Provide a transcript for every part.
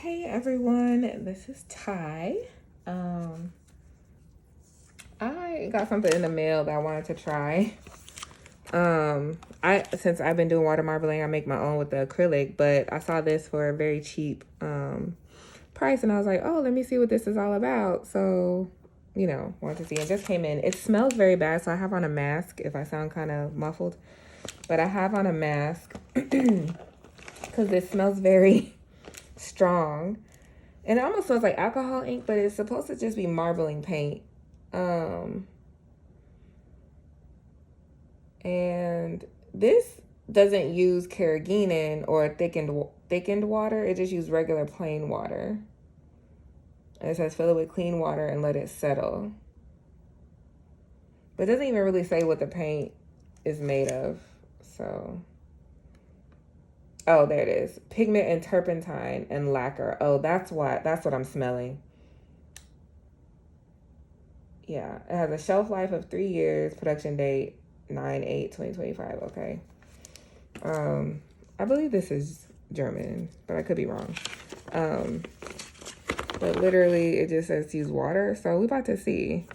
Hey everyone, this is Ty. I got something in the mail that I wanted to try. I since I've been doing water marbling, I make my own with the acrylic, but I saw this for a very cheap price and I was like, oh, let me see what this is all about. So, wanted to see. It just came in. It smells very bad, so I have on a mask if I sound kind of muffled. But I have on a mask because it smells very strong. And it almost smells like alcohol ink, but it's supposed to just be marbling paint. And this doesn't use carrageenan or thickened water. It just uses regular plain water. And it says fill it with clean water and let it settle. But it doesn't even really say what the paint is made of. So, oh, there it is. Pigment and turpentine and lacquer. Oh, that's what I'm smelling. Yeah, it has a shelf life of 3 years, production date 9/8/2025. Okay. I believe this is German, but I could be wrong. But literally it just says use water, so we're about to see.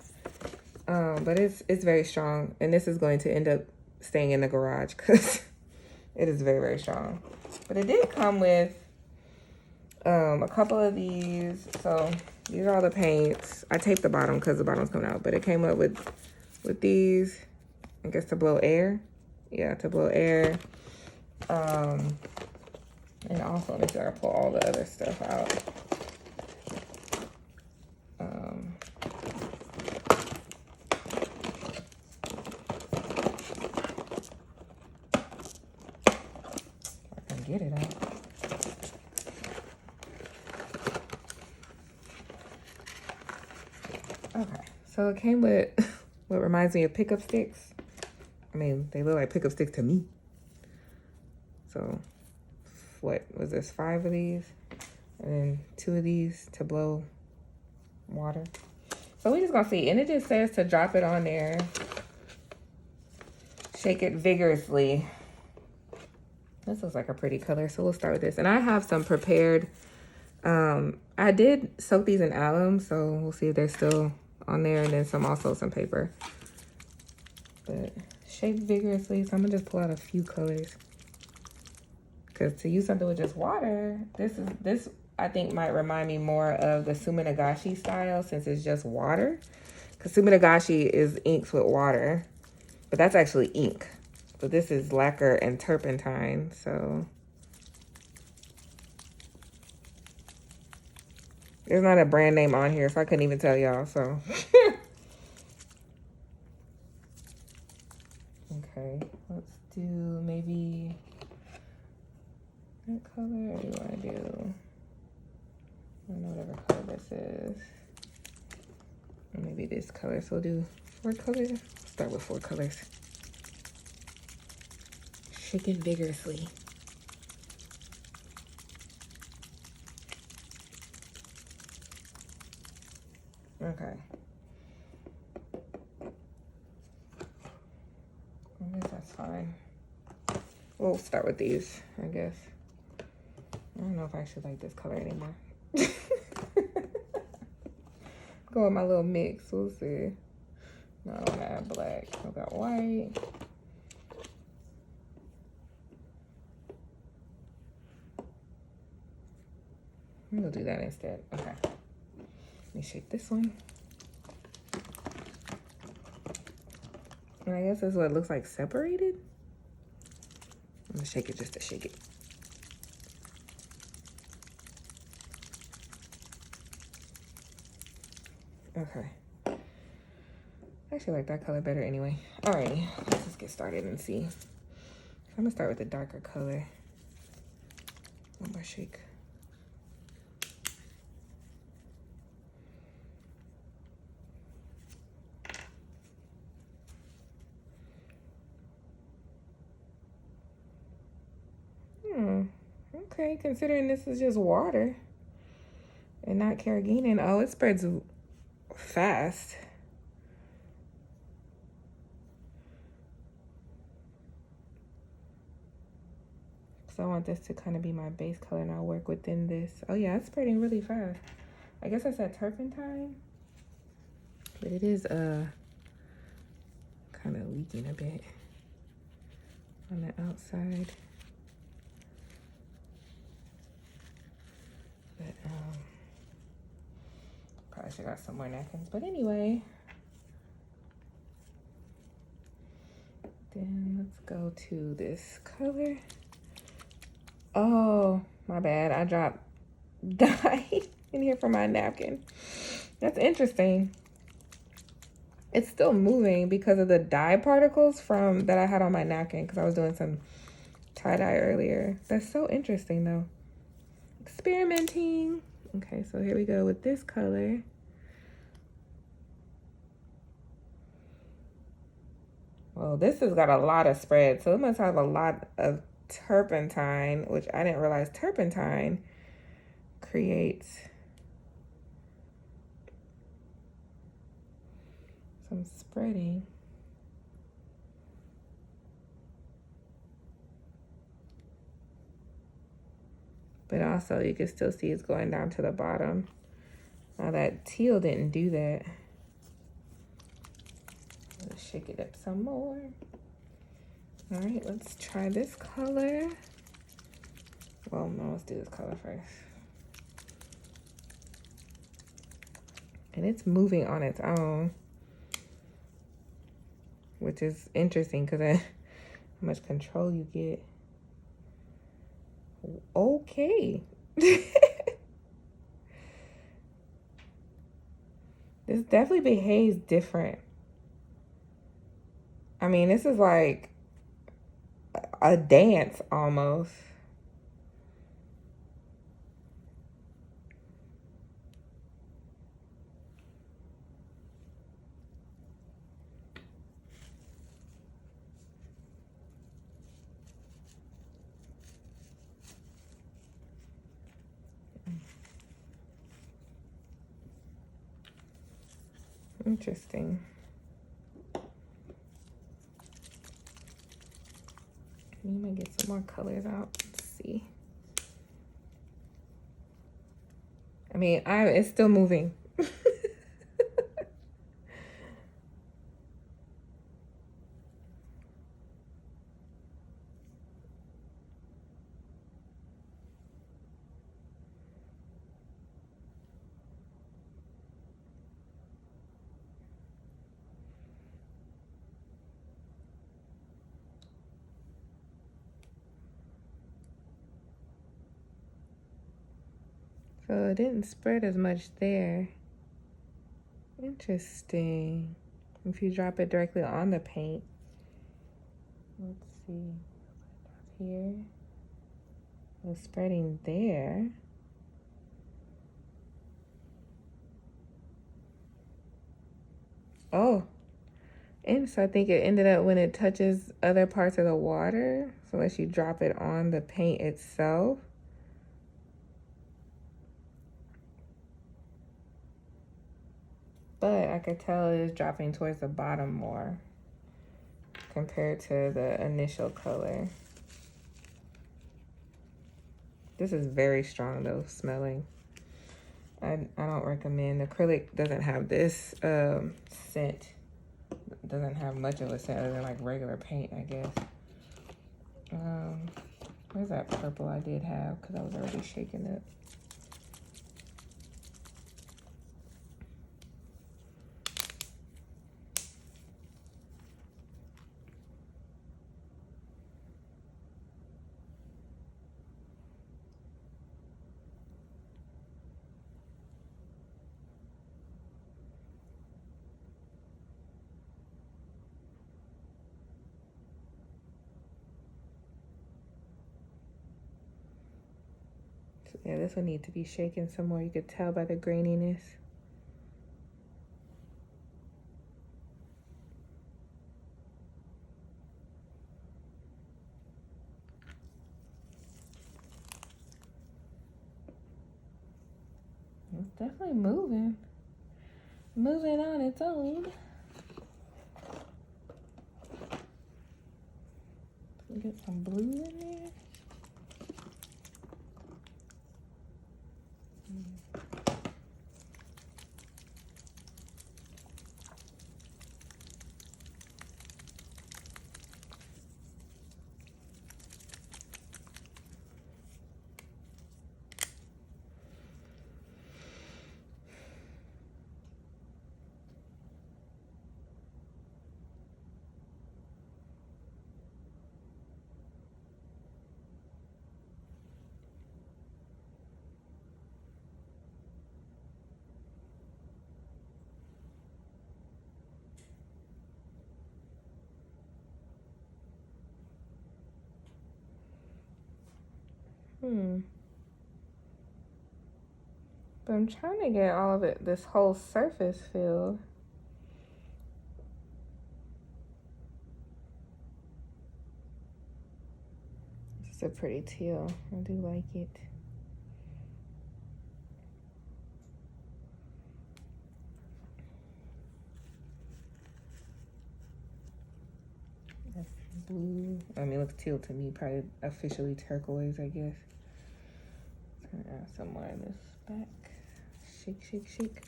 But it's very strong, and this is going to end up staying in the garage because it is very, very strong. But it did come with a couple of these. So these are all the paints. I taped the bottom because the bottom's coming out, but it came up with these, I guess, to blow air. Yeah, to blow air. And also, let me see if I can pull all the other stuff out. I can get it out. Okay, so it came with what reminds me of pickup sticks. I mean, they look like pickup sticks to me. So, what was this? 5 of these, and then 2 of these to blow water. So we just gonna see, and it just says to drop it on there, shake it vigorously. This looks like a pretty color, so we'll start with this. And I have some prepared. I did soak these in alum, so we'll see if they're still on there, and then some paper. But shake vigorously, so I'm gonna just pull out a few colors. Because to use something with just water, this I think might remind me more of the Suminagashi style since it's just water. Because Suminagashi is inks with water, but that's actually ink. But this is lacquer and turpentine, so. There's not a brand name on here, so I couldn't even tell y'all, so. Okay, let's do maybe, what color do you want to do? I don't know whatever color this is. Or maybe this color, so we'll do 4 colors. Start with 4 colors. Shake it vigorously. Okay. I guess that's fine. We'll start with these, I guess. I don't know if I should like this color anymore. Go with my little mix, we'll see. No, I don't have black, I got white. I'm gonna do that instead. Okay. Let me shake this one. And I guess this is what it looks like separated. I'm gonna shake it just to shake it. Okay. I actually like that color better anyway. Alrighty, let's just get started and see. I'm gonna start with the darker color. One more shake. Okay, considering this is just water and not carrageenan. Oh, it spreads fast. because I want this to kind of be my base color and I'll work within this. Oh yeah, it's spreading really fast. I guess I said turpentine, but it is kind of leaking a bit on the outside. But probably should got some more napkins. But anyway, then let's go to this color. Oh, my bad. I dropped dye in here for my napkin. That's interesting. It's still moving because of the dye particles from that I had on my napkin because I was doing some tie-dye earlier. That's so interesting though. Experimenting. Okay, so here we go with this color. Well, this has got a lot of spread, so it must have a lot of turpentine, which I didn't realize turpentine creates some spreading. But also you can still see it's going down to the bottom. Now that teal didn't do that. Let's shake it up some more. All right, let's try this color. Well, no, let's do this color first. And it's moving on its own, which is interesting because how much control you get. Okay. This definitely behaves different. I mean, this is like a dance almost. Interesting. You might get some more colors out. Let's see. I mean, it's still moving. So it didn't spread as much there. Interesting. If you drop it directly on the paint. Let's see. Here. It's spreading there. Oh. And so I think it ended up when it touches other parts of the water. So unless you drop it on the paint itself. But I could tell it is dropping towards the bottom more compared to the initial color. This is very strong though, smelling. I don't recommend. Acrylic doesn't have this scent. It doesn't have much of a scent other than like regular paint, I guess. Where's that purple I did have? Because I was already shaking it. Yeah, this one needs to be shaken some more. You could tell by the graininess. It's definitely moving. Moving on its own. Get some blue in there. But I'm trying to get all of it, this whole surface filled. It's a pretty teal. I do like it. That's blue. I mean, it looks teal to me. Probably officially turquoise, I guess. Gonna add some more in this back. Shake, shake, shake.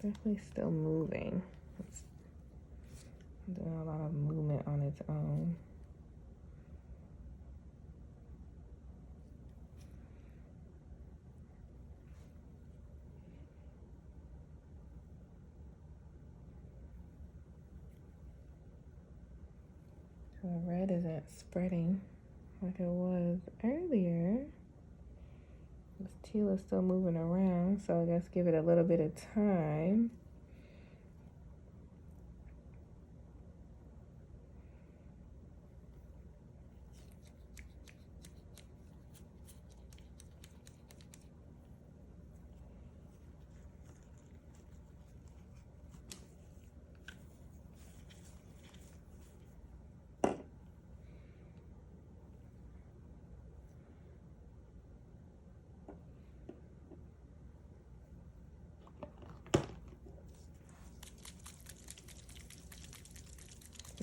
Definitely still moving. It's doing a lot of movement on its own. So the red isn't spreading like it was earlier. This teal is still moving around, so I guess give it a little bit of time.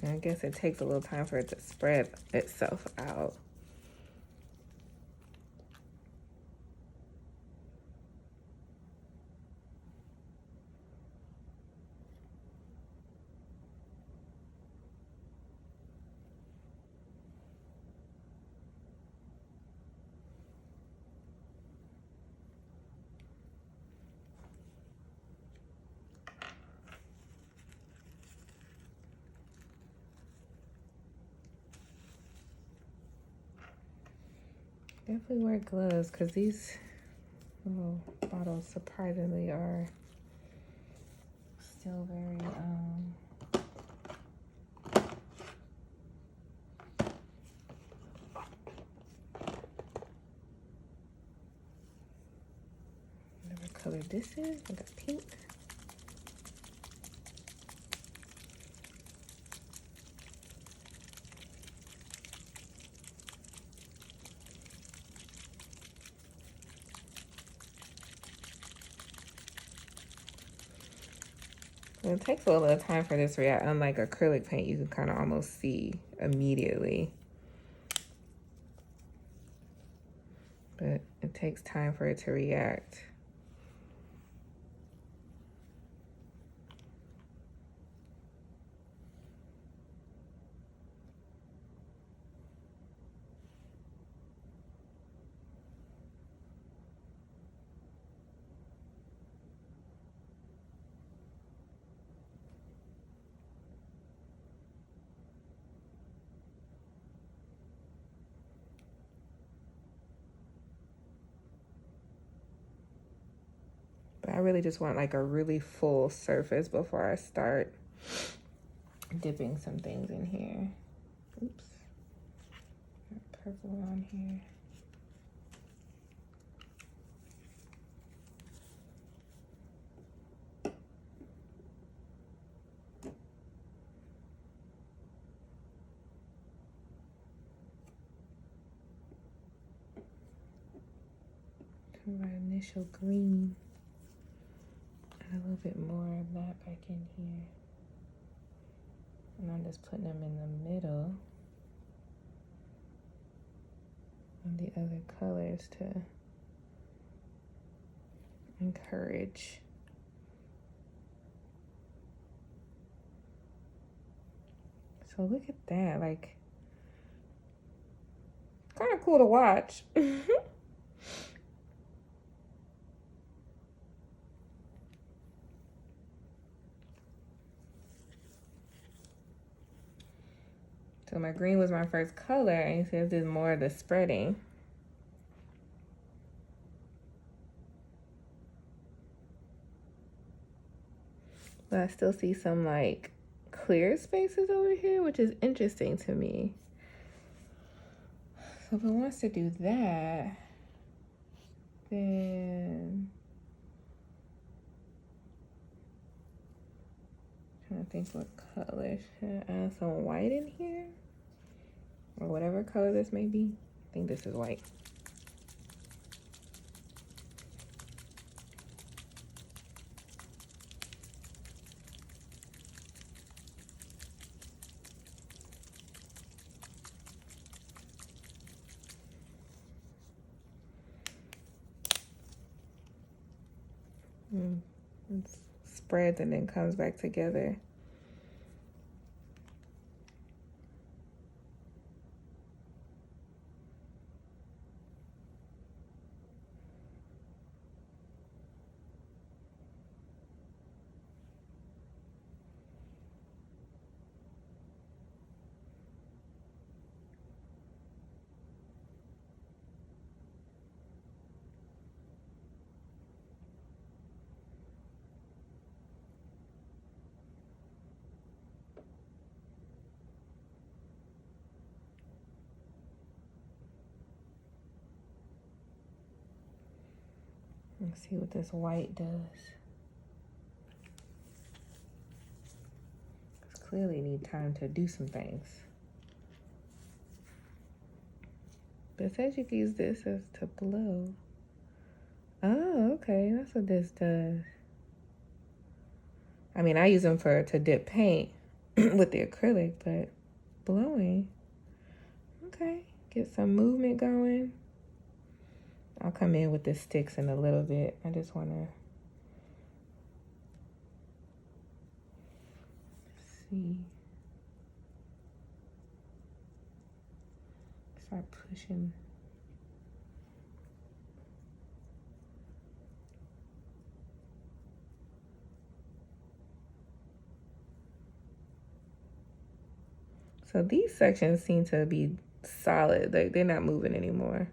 I guess it takes a little time for it to spread itself out. Definitely wear gloves because these little bottles surprisingly are still very whatever color this is, like a pink. It takes a little bit of time for this to react. Unlike acrylic paint, you can kind of almost see immediately. But it takes time for it to react. But I really just want like a really full surface before I start dipping some things in here. Oops. Got purple on here. My initial green. Add a little bit more of that back in here. And I'm just putting them in the middle of the other colors to encourage. So look at that, like, kind of cool to watch. So my green was my first color, and you see I did more of the spreading. But I still see some like clear spaces over here, which is interesting to me. So if it wants to do that, then I'm trying to think what color. Should I add some white in here? Or whatever color this may be. I think this is white. It spreads and then comes back together. Let's see what this white does. Clearly need time to do some things. But it says you can use this as to blow. Oh, okay, that's what this does. I mean, I use them to dip paint with the acrylic, but blowing. Okay, get some movement going. I'll come in with the sticks in a little bit. I just want to see. Start pushing. So these sections seem to be solid. They're not moving anymore.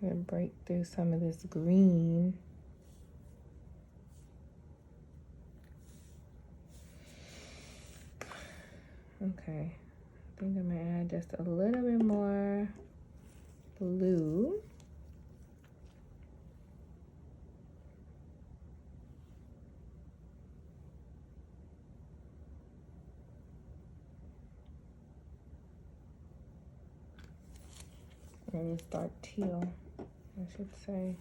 And break through some of this green. Okay, I think I'm gonna add just a little bit more blue. Or it's dark teal, I should say.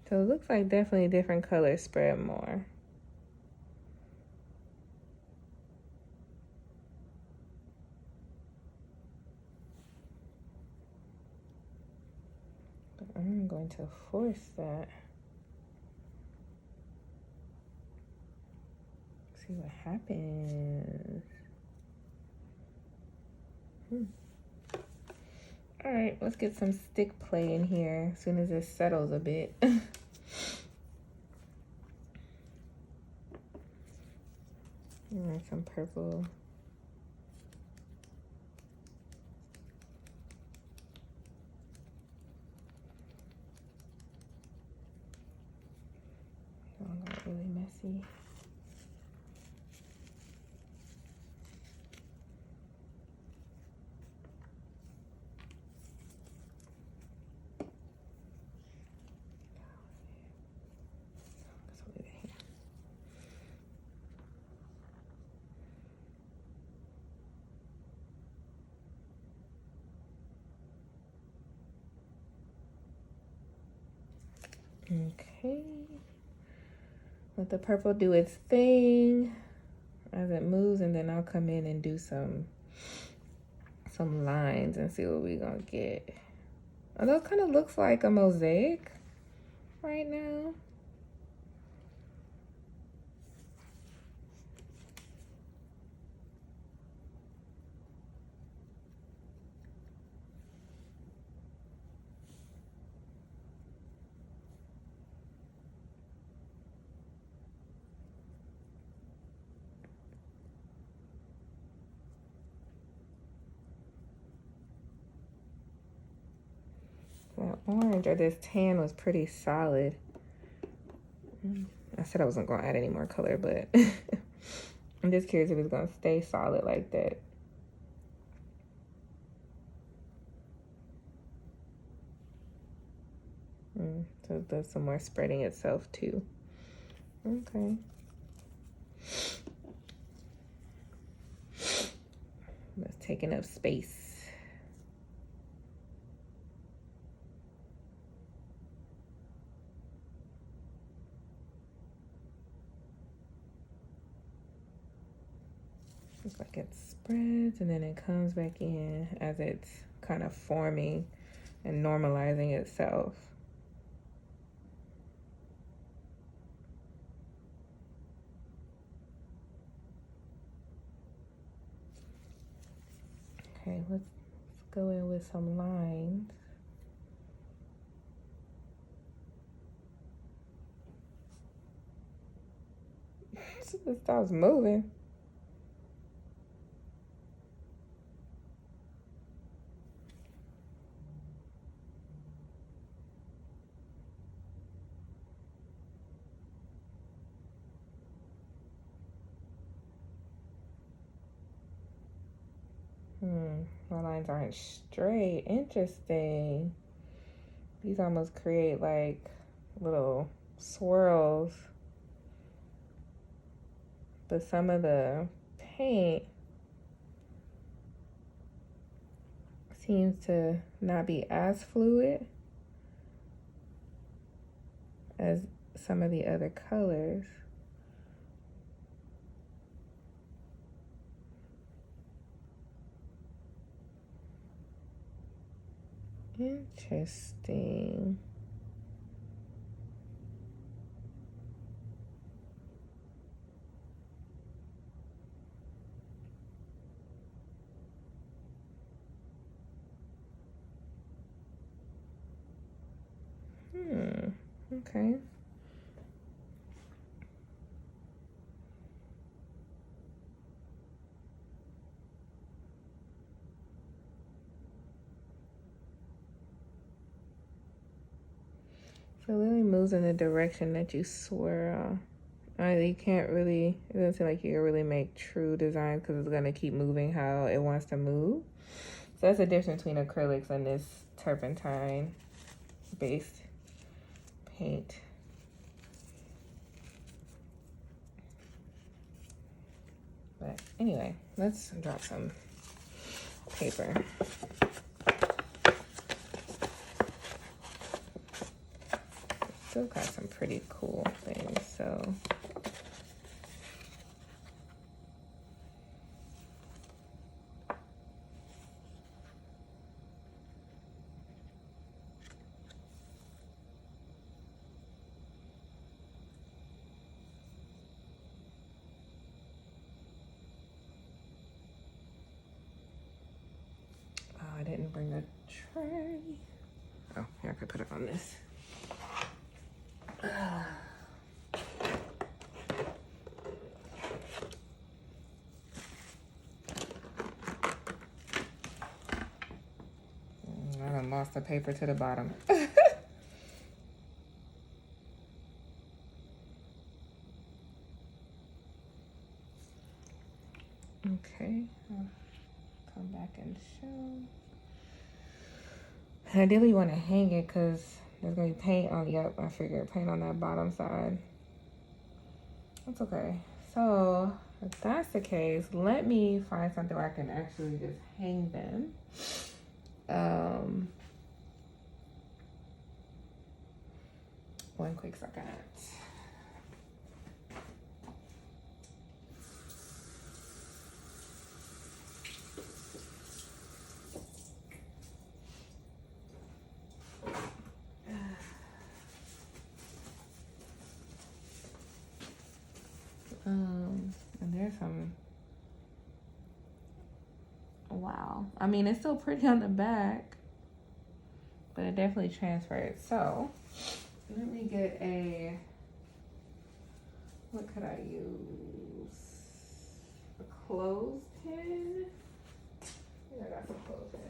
So it looks like definitely different colors spread more. But I'm going to force that. See what happens. All right, let's get some stick play in here as soon as it settles a bit. Some purple. Oh, got really messy. Okay, let the purple do its thing as it moves, and then I'll come in and do some lines and see what we're gonna get. Although it kind of looks like a mosaic right now. orange or this tan was pretty solid. I said I wasn't gonna add any more color, but I'm just curious if it's gonna stay solid like that. So it does some more spreading itself too. Okay. That's taking up space. Looks like it spreads and then it comes back in as it's kind of forming and normalizing itself. Okay, let's go in with some lines. It starts moving. My lines aren't straight. Interesting. These almost create like little swirls. But some of the paint seems to not be as fluid as some of the other colors. Interesting. Okay. So it really moves in the direction that you swirl. You can't really, it doesn't seem like you can really make true designs because it's going to keep moving how it wants to move. So that's the difference between acrylics and this turpentine based paint. But anyway, let's drop some paper. Still got some pretty cool things, so. I didn't bring a tray. Oh, here, I could put it on this. I done lost the paper to the bottom. Okay, I'll come back and show. And ideally you want to hang it because there's going to be paint on, yep, I figured paint on that bottom side. That's okay. So if that's the case, let me find something where I can actually just hang them. One quick second. And there's some, wow. I mean, it's still pretty on the back, but it definitely transferred. So let me get a, what could I use? A clothespin? I got some clothespin.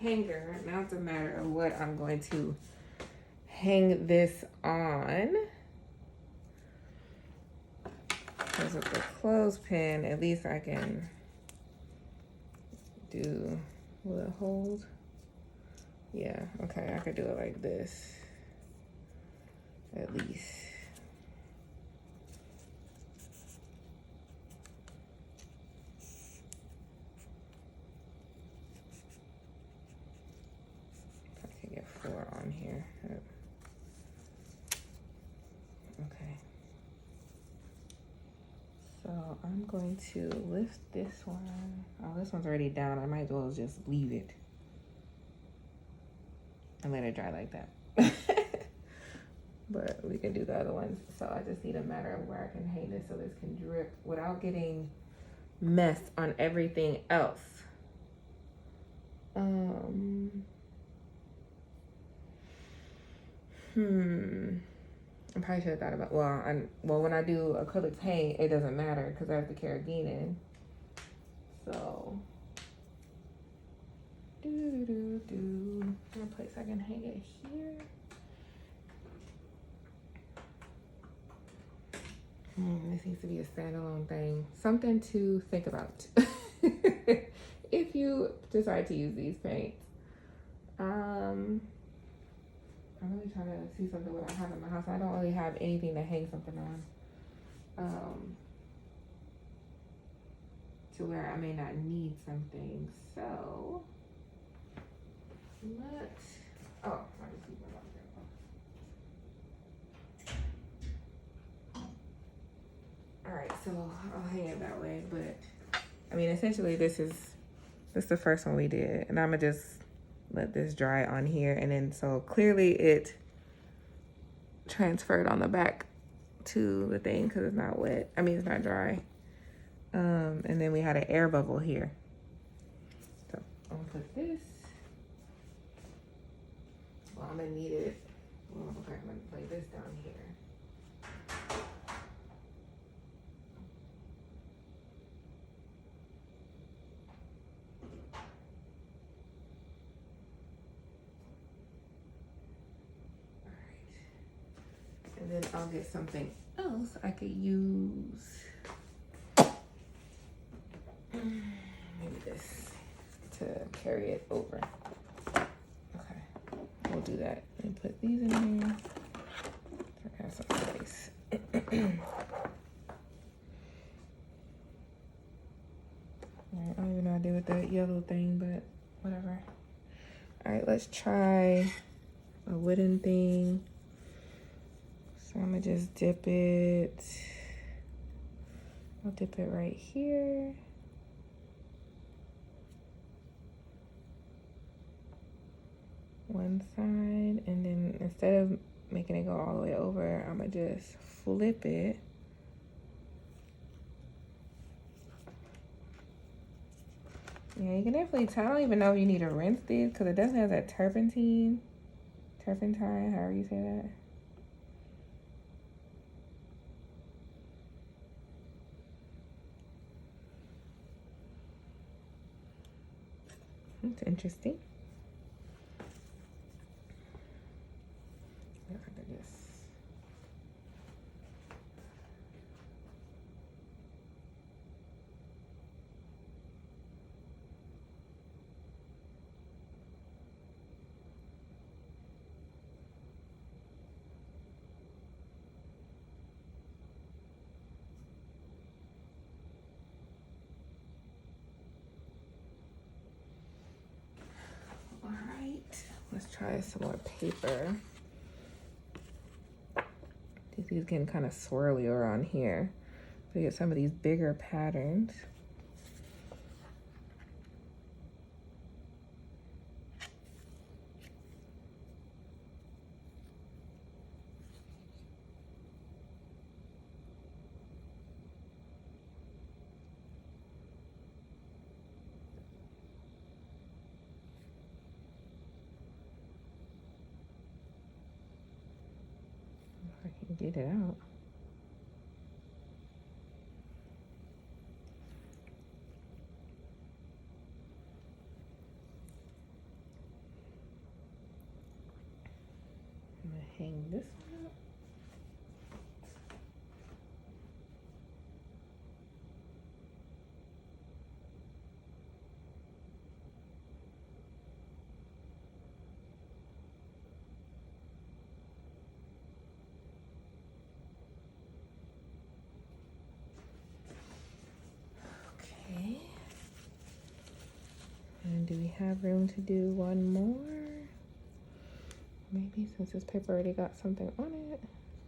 hanger. Now it's a matter of what I'm going to hang this on. Because with the clothespin, at least I can do, will it hold? Yeah, okay, I could do it like this, at least. I can get 4 on here. Okay. So I'm going to lift this one. Oh, this one's already down. I might as well just leave it and let it dry like that. But we can do the other ones. So I just need a matter of where I can hang this so this can drip without getting mess on everything else. I probably should have thought about, well, when I do acrylic paint, it doesn't matter because I have the carrageenan. So, a place I can hang it here. This needs to be a standalone thing. Something to think about if you decide to use these paints. I'm really trying to see something what I have in my house. I don't really have anything to hang something on. To where I may not need something. So let's, I just leave my All right, so I'll hang it that way, but I mean, essentially this is the first one we did, and I'm gonna just let this dry on here, and then so clearly it transferred on the back to the thing because it's not wet. I mean, it's not dry. And then we had an air bubble here. So I'm gonna put this. Well, I'm gonna need it. Well, okay, I'm gonna lay this down here. And then I'll get something else I could use. Maybe this to carry it over. Okay, we'll do that. And put these in here. So I have some space. Alright, I don't even know what I did with that yellow thing, but whatever. Alright, let's try a wooden thing. So I'm gonna just dip it. I'll dip it right here. One side, and then instead of making it go all the way over, I'm gonna just flip it. Yeah, you can definitely tell. I don't even know if you need to rinse these because it doesn't have that turpentine, however you say that. That's interesting. If I could just... All right, let's try some more paper. These getting kind of swirly around here. So get some of these bigger patterns. If I can get it out. hang this one up. Okay. And do we have room to do one more? Maybe since this paper already got something on it,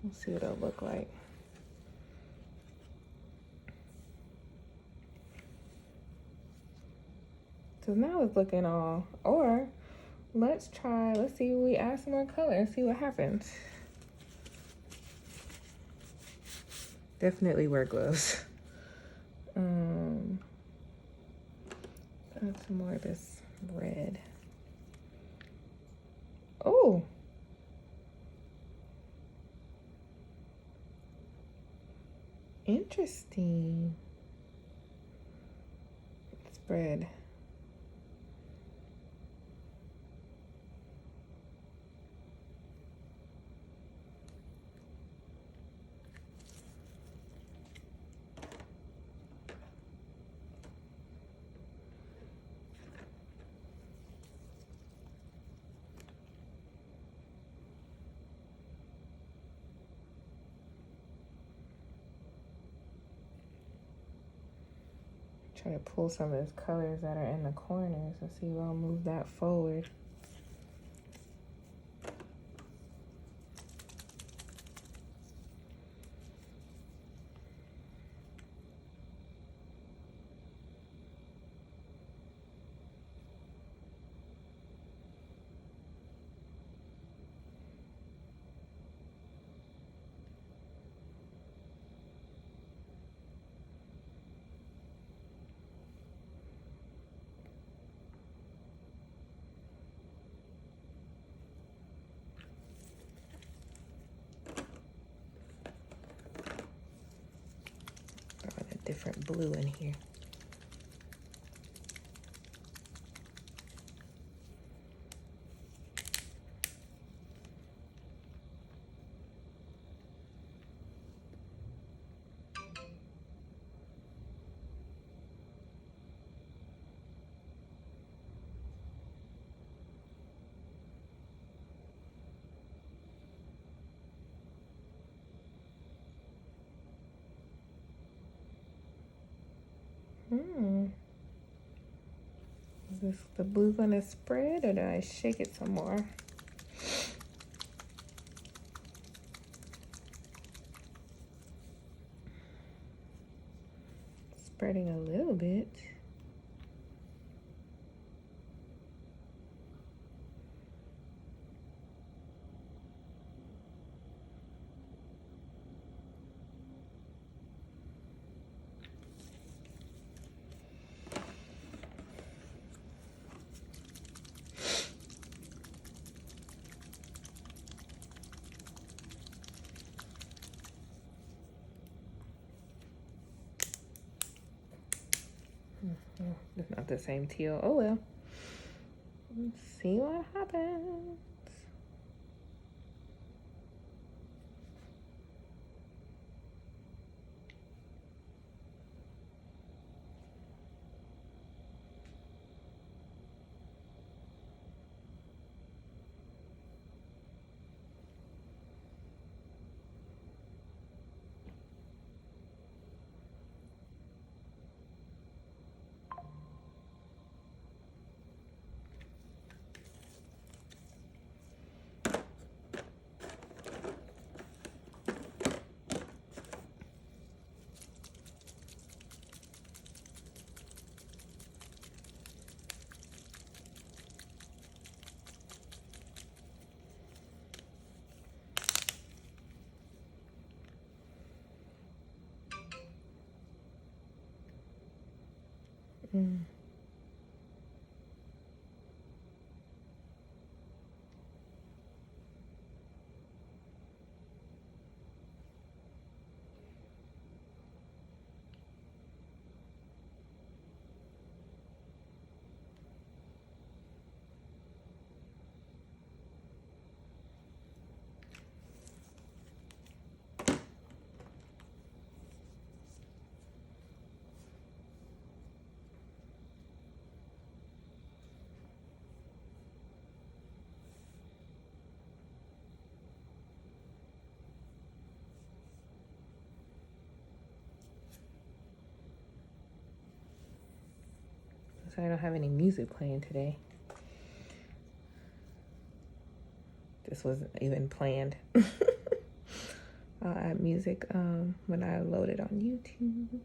we'll see what it'll look like. So now it's looking all, or let's see, we add some more color and see what happens. Definitely wear gloves. Add some more of this red. Oh, interesting. Spread. Try to pull some of those colors that are in the corners and see if I'll move that forward. Throwing a different blue in here. Is this the blue gonna spread or do I shake it some more? Spreading a little bit. It's not the same teal. Oh well. Let's see what happens. So I don't have any music playing today. This wasn't even planned. I'll add music when I load it on YouTube.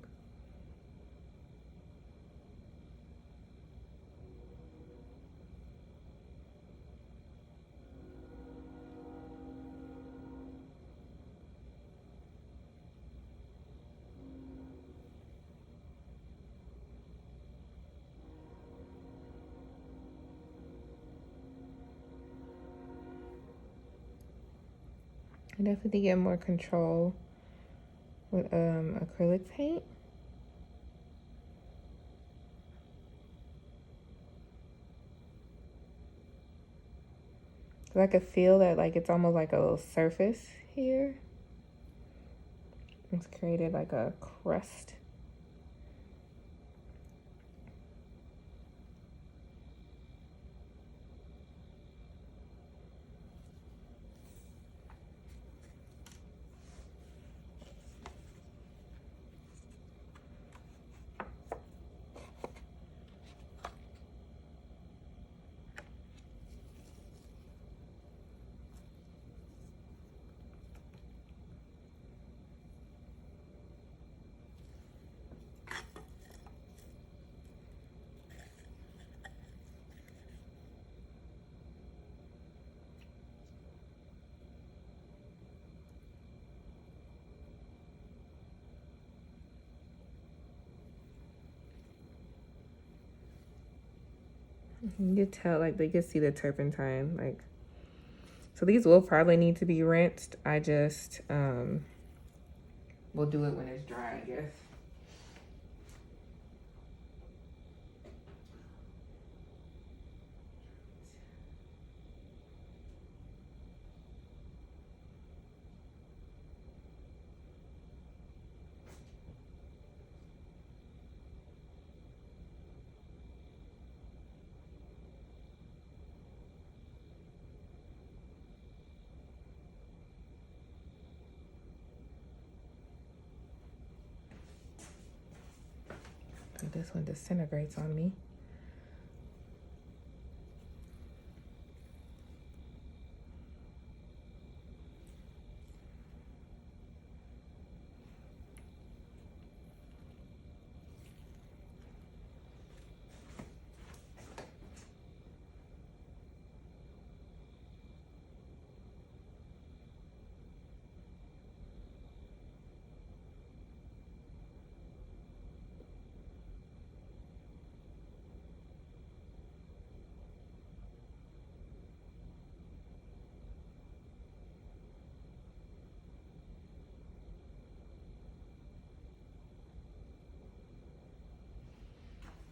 I definitely get more control with acrylic paint. I could feel that like it's almost like a little surface here. It's created like a crust. You can tell, like, they can see the turpentine, like, so these will probably need to be rinsed. I just will do it when it's dry, I guess. This one disintegrates on me.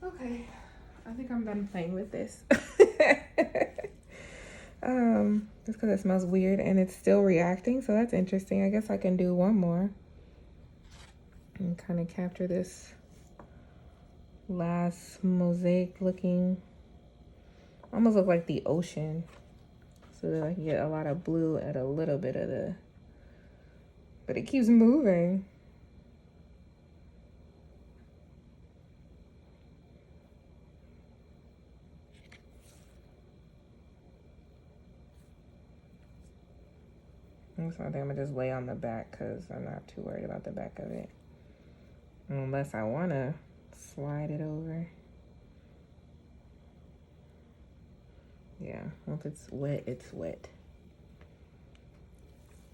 Okay, I think I'm done playing with this. Just because it smells weird and it's still reacting, so that's interesting. I guess I can do one more and kind of capture this last mosaic looking, almost look like the ocean, so that I can get a lot of blue and a little bit of the, but it keeps moving. So I think I'm gonna just lay on the back because I'm not too worried about the back of it. Unless I wanna slide it over. Yeah, once it's wet, it's wet.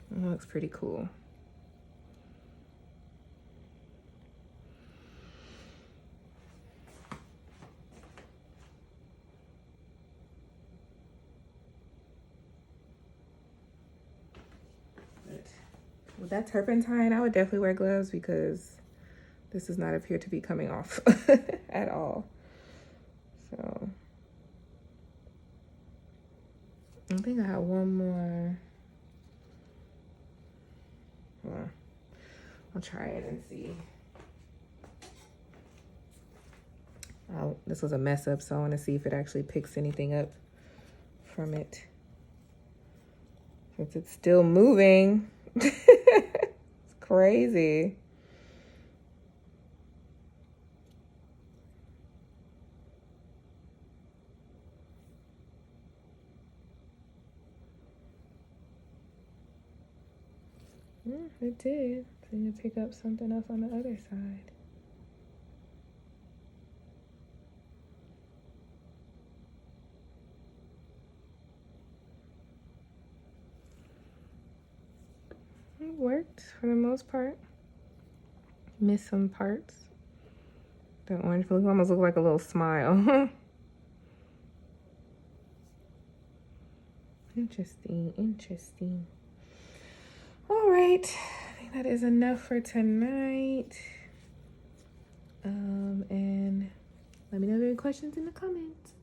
It looks pretty cool. With that turpentine, I would definitely wear gloves because this does not appear to be coming off at all. So I think I have one more. Well, I'll try it and see. This was a mess up, so I want to see if it actually picks anything up from it. Since it's still moving. It's crazy. It did. So you pick up something else on the other side. It worked for the most part. Missed some parts. The orange almost look like a little smile. Interesting, interesting. All right, I think that is enough for tonight. And let me know if you have any questions in the comments.